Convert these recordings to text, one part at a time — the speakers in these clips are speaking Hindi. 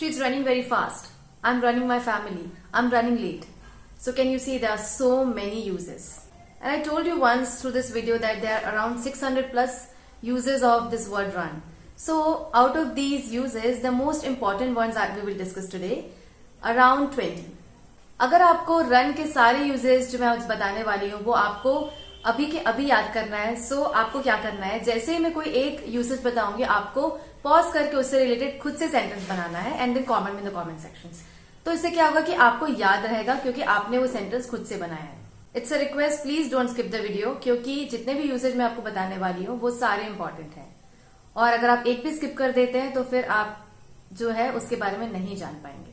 She's running very fast. I'm running my family. I'm running late. So can you see there are so many uses. And I told you once through this video that there are around 600 plus uses of this word run. So out of these uses, the most important ones that we will discuss today, around 20. अगर आपको रन के सारे यूजेस जो मैं आज बताने वाली हूँ वो आपको अभी के अभी याद करना है, सो आपको क्या करना है, जैसे ही मैं कोई एक यूसेज बताऊंगी आपको पॉज करके उससे रिलेटेड खुद से सेंटेंस बनाना है and then comment in the comment sections. तो इससे क्या होगा कि आपको याद रहेगा क्योंकि आपने वो सेंटेंस खुद से बनाया है। It's a request, please don't skip the video क्योंकि जितने भी यूसेज मैं आपको बताने वाली हूँ वो सारे इंपॉर्टेंट हैं और अगर आप एक भी स्किप कर देते हैं तो फिर आप जो है उसके बारे में नहीं जान पाएंगे।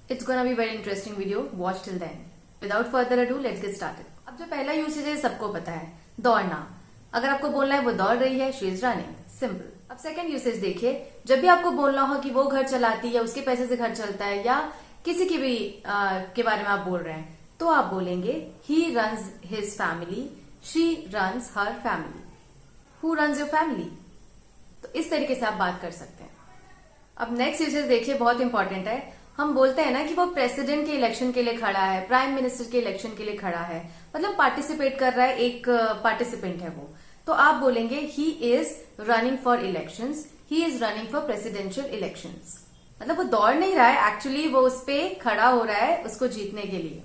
It's gonna be very interesting video. Watch till the end. Without further ado, let's get started. अब जो पहला यूसेज है सबको पता है, दौड़ना। अगर आपको बोलना है वो दौड़ रही है, she is running. Simple. अब सेकंड यूसेज देखिए, जब भी आपको बोलना हो कि वो घर चलाती है, उसके पैसे से घर चलता है या किसी की भी के बारे में आप बोल रहे हैं, तो आप बोलेंगे he runs his family, she runs her family. Who runs your family? तो इस तरीके से आप बात कर सकते हैं। अब नेक्स्ट यूसेज देखिए, बहुत इंपॉर्टेंट है। हम बोलते हैं ना कि वो प्रेसिडेंट के इलेक्शन के लिए खड़ा है, प्राइम मिनिस्टर के इलेक्शन के लिए खड़ा है, मतलब पार्टिसिपेट कर रहा है, एक पार्टिसिपेंट है वो। तो आप बोलेंगे he is running for elections, he is running for presidential elections. मतलब वो दौड़ नहीं रहा है, एक्चुअली वो उस पे खड़ा हो रहा है उसको जीतने के लिए।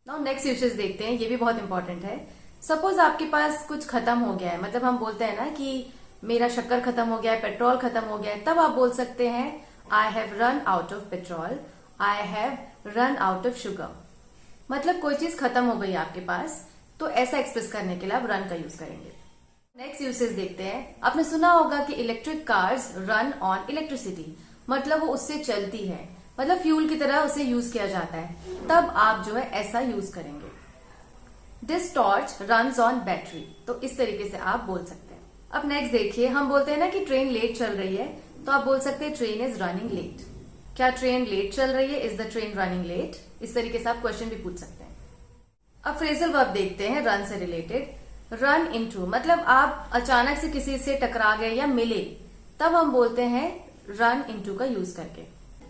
नाउ नेक्स्ट यूसेज देखते हैं, ये भी बहुत इंपॉर्टेंट है। सपोज आपके पास कुछ खत्म हो गया है, मतलब हम बोलते हैं ना कि मेरा शक्कर खत्म हो गया है, पेट्रोल खत्म हो गया है, तब आप बोल सकते हैं I have run out of petrol, I have run out of sugar। मतलब कोई चीज खत्म हो गई आपके पास, तो ऐसा एक्सप्रेस करने के लिए आप रन का यूज करेंगे। नेक्स्ट यूसेज देखते हैं। आपने सुना होगा कि electric cars run on electricity, मतलब वो उससे चलती है, मतलब फ्यूल की तरह उसे यूज किया जाता है, तब आप जो है ऐसा यूज करेंगे। This torch runs on battery, तो इस तरीके से आप बोल सकते हैं। अब नेक्स्ट देखिए, हम बोलते हैं ना कि ट्रेन लेट चल रही है, तो आप बोल सकते हैं ट्रेन इज रनिंग लेट। क्या ट्रेन लेट चल रही है? Is the train running late? इस तरीके से आप क्वेश्चन भी पूछ सकते हैं। अब फ्रेजल वर्ब देखते हैं रन से रिलेटेड। रन इनटू, मतलब आप अचानक से किसी से टकरा गए या मिले, तब हम बोलते हैं रन इनटू का यूज करके।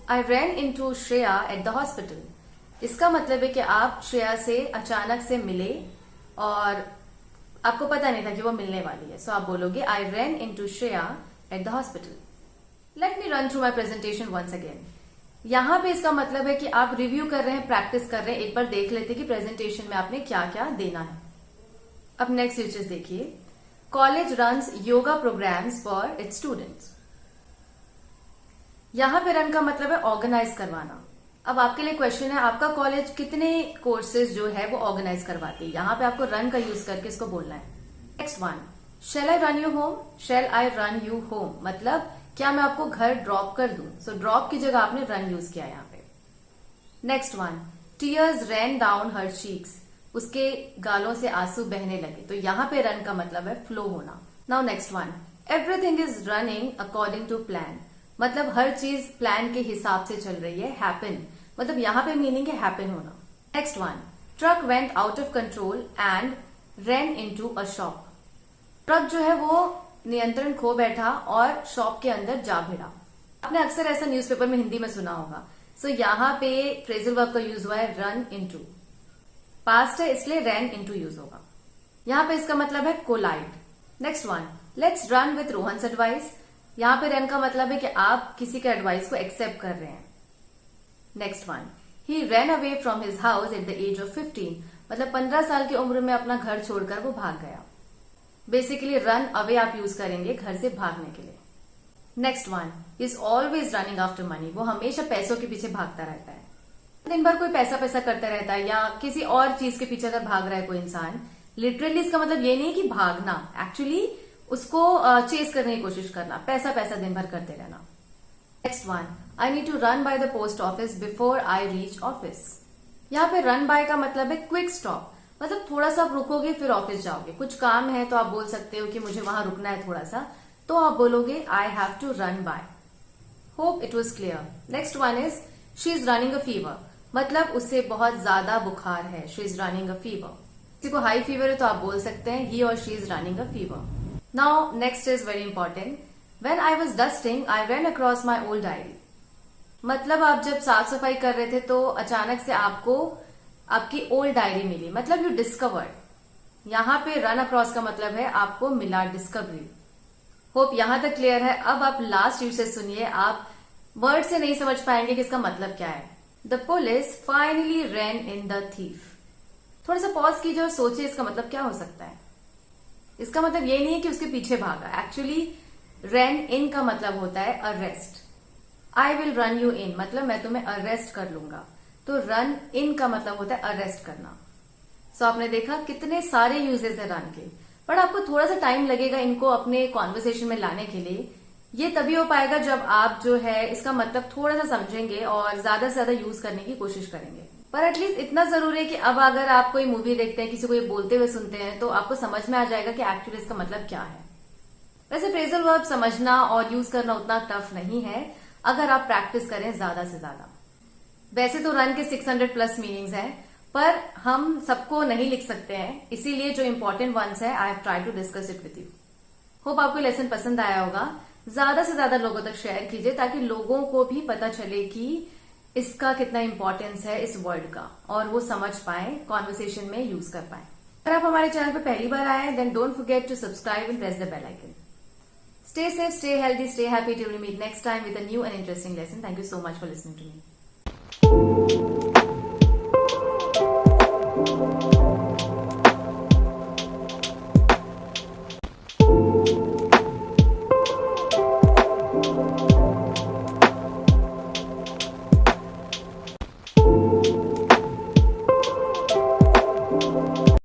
I ran into Shreya at the hospital. इसका मतलब है कि आप श्रेया से अचानक से मिले और आपको पता नहीं था कि वो मिलने वाली है, सो आप बोलोगे I ran into Shreya at the hospital. Let me run through my presentation once again. यहां पे इसका मतलब है कि आप रिव्यू कर रहे हैं, प्रैक्टिस कर रहे हैं, एक बार देख लेते कि प्रेजेंटेशन में आपने क्या क्या देना है। अब नेक्स्ट यूसेज देखिए, college runs yoga programs for its students. यहां पे रन का मतलब है ऑर्गेनाइज करवाना। अब आपके लिए क्वेश्चन है, आपका कॉलेज कितने कोर्सेज जो है वो ऑर्गेनाइज करवाती है, यहां पे आपको रन का यूज करके इसको बोलना है। Next one, shall I run you home, shall I run you home, मतलब क्या मैं आपको घर ड्रॉप कर दूं, सो ड्रॉप की जगह आपने रन यूज किया यहाँ पे। नेक्स्ट वन, टीयर्स रैन डाउन हर चीक्स, उसके गालों से आंसू बहने लगे, तो यहाँ पे रन का मतलब है फ्लो होना। Now next one, everything is running according to plan, मतलब हर चीज प्लान के हिसाब से चल रही है। हैपन, मतलब यहाँ पे मीनिंग है हैपन होना। Next one, truck went out of control and ran into a shop. Truck जो है वो नियंत्रण खो बैठा और शॉप के अंदर जा भिड़ा। आपने अक्सर ऐसा न्यूज़पेपर में हिंदी में सुना होगा। सो यहाँ पे फ्रेजल वर्ब का यूज हुआ है रन इनटू, पास्ट है इसलिए रैन इनटू यूज होगा। यहाँ पे इसका मतलब है collide. Next one, let's run with Rohan's advice. यहाँ पे रन का मतलब है कि आप किसी के एडवाइस को एक्सेप्ट कर रहे हैं। Next one, he ran away from his house at the age of 15, मतलब 15 साल की उम्र में अपना घर छोड़कर वो भाग गया। बेसिकली रन अवे आप यूज करेंगे घर से भागने के लिए। Next one, is always running after money, वो हमेशा पैसों के पीछे भागता रहता है। दिन भर कोई पैसा पैसा करता रहता है या किसी और चीज के पीछे अगर भाग रहा है कोई इंसान, लिटरली इसका मतलब ये नहीं कि भागना, एक्चुअली उसको चेस करने की कोशिश करना, पैसा पैसा दिन भर करते रहना। Next one, I need to run by the post office before I reach office. यहाँ पे रन बाय का मतलब है क्विक स्टॉप, मतलब थोड़ा सा आप रुकोगे फिर ऑफिस जाओगे, कुछ काम है तो आप बोल सकते हो कि मुझे वहां रुकना है थोड़ा सा, तो आप बोलोगे I have to run by. Hope it was clear. Next one is she is running a fever, मतलब उससे बहुत ज्यादा बुखार है, she is running a fever. किसी को हाई फीवर है तो आप बोल सकते हैं ही और she is running a fever. Now next is very important, when I was dusting I run across my old diary. मतलब आप जब साफ सफाई कर रहे थे तो अचानक से आपको आपकी ओल्ड डायरी मिली, मतलब यू डिस्कवर्ड। यहाँ पे रन अक्रॉस का मतलब है आपको मिला, डिस्कवरी। होप यहां तक क्लियर है। अब आप लास्ट यूसेज सुनिए। आप वर्ड से नहीं समझ पाएंगे कि इसका मतलब क्या है। The police finally ran in the thief. थोड़ा सा पॉज कीजिए और सोचिए इसका मतलब क्या हो सकता है। इसका मतलब ये नहीं है कि उसके पीछे भागा। एक्चुअली रैन इन का मतलब होता है arrest. I will run you in मतलब मैं तुम्हें अरेस्ट कर लूंगा। तो रन इन का मतलब होता है अरेस्ट करना। सो आपने देखा कितने सारे यूजेस है रन के, बट आपको थोड़ा सा टाइम लगेगा इनको अपने कॉन्वर्सेशन में लाने के लिए। ये तभी हो पाएगा जब आप जो है इसका मतलब थोड़ा सा समझेंगे और ज्यादा से ज्यादा यूज करने की कोशिश करेंगे। पर एटलीस्ट इतना जरूर है कि अब अगर आप कोई मूवी देखते हैं, किसी को ये बोलते हुए सुनते हैं, तो आपको समझ में आ जाएगा कि एक्चुअली इसका मतलब क्या है। वैसे फ्रेजल वर्ब समझना और यूज करना उतना टफ नहीं है अगर आप प्रैक्टिस करें ज्यादा से ज्यादा। वैसे तो रन के 600 प्लस मीनिंग्स हैं, पर हम सबको नहीं लिख सकते हैं, इसीलिए जो इंपॉर्टेंट वंस है I have try to discuss it with you. Hope आपको लेसन पसंद आया होगा। ज्यादा से ज्यादा लोगों तक शेयर कीजिए ताकि लोगों को भी पता चले कि इसका कितना इंपॉर्टेंस है इस वर्ड का, और वो समझ पाए, कॉन्वर्सेशन में यूज कर पाए। अगर आप हमारे चैनल पर पहली बार आए then don't forget to subscribe and press the bell icon. Stay safe, stay healthy, stay happy till we meet next time with a new and interesting lesson. Thank you so much for listening to me.